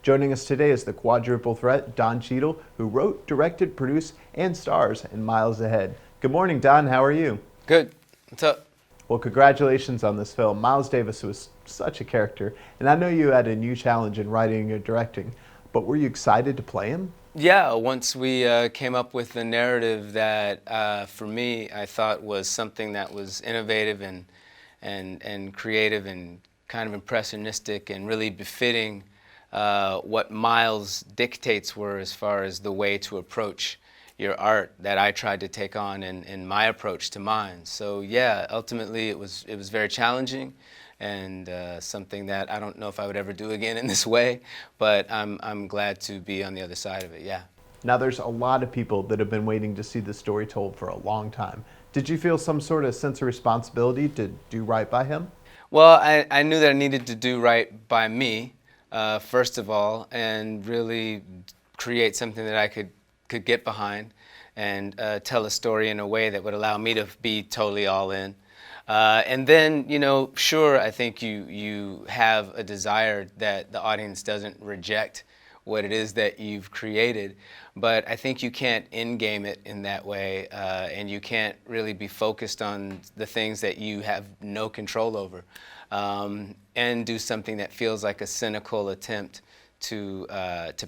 Joining us today is the quadruple threat, Don Cheadle, who wrote, directed, produced, and stars in Miles Ahead. Good morning, Don. How are you? Good. What's up? Well, congratulations on this film. Miles Davis was such a character, and I know you had a new challenge in writing and directing, but were you excited to play him? Yeah, once we came up with the narrative that, for me, I thought was something that was innovative and creative and kind of impressionistic and really befitting what Miles' dictates were as far as the way to approach your art that I tried to take on in my approach to mine. So yeah, ultimately it was very challenging and something that I don't know if I would ever do again in this way, but I'm glad to be on the other side of it, yeah. Now, there's a lot of people that have been waiting to see the story told for a long time. Did you feel some sort of sense of responsibility to do right by him? Well, I knew that I needed to do right by me, first of all, and really create something that I could get behind and tell a story in a way that would allow me to be totally all in. And then, you know, sure, I think you have a desire that the audience doesn't reject what it is that you've created, but I think you can't in-game it in that way, and you can't really be focused on the things that you have no control over, and do something that feels like a cynical attempt to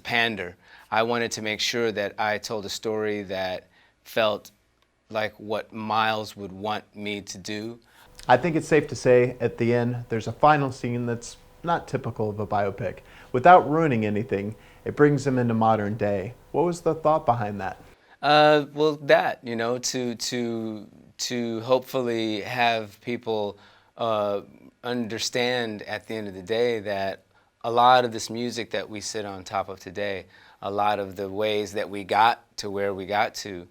pander. I wanted to make sure that I told a story that felt like what Miles would want me to do. I think it's safe to say at the end there's a final scene that's not typical of a biopic. Without ruining anything, it brings him into modern day. What was the thought behind that? Well, that, you know, to hopefully have people understand at the end of the day that a lot of this music that we sit on top of today, a lot of the ways that we got to where we got to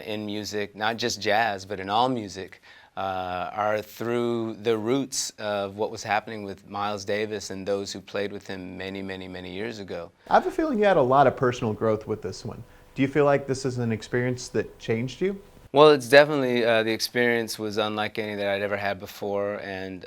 in music, not just jazz, but in all music, are through the roots of what was happening with Miles Davis and those who played with him many, many, many years ago. I have a feeling you had a lot of personal growth with this one. Do you feel like this is an experience that changed you? Well, it's definitely, the experience was unlike any that I'd ever had before, and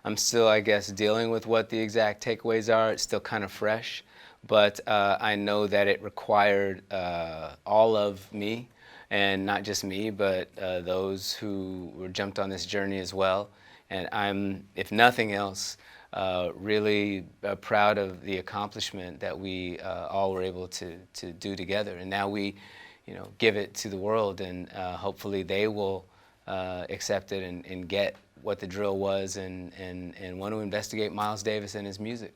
I'm still, I guess, dealing with what the exact takeaways are. It's still kind of fresh, but I know that it required all of me, and not just me, but those who were jumped on this journey as well. And I'm, if nothing else, really proud of the accomplishment that we all were able to do together. And now we, you know, give it to the world, and hopefully they will accept it and get what the drill was and want to investigate Miles Davis and his music.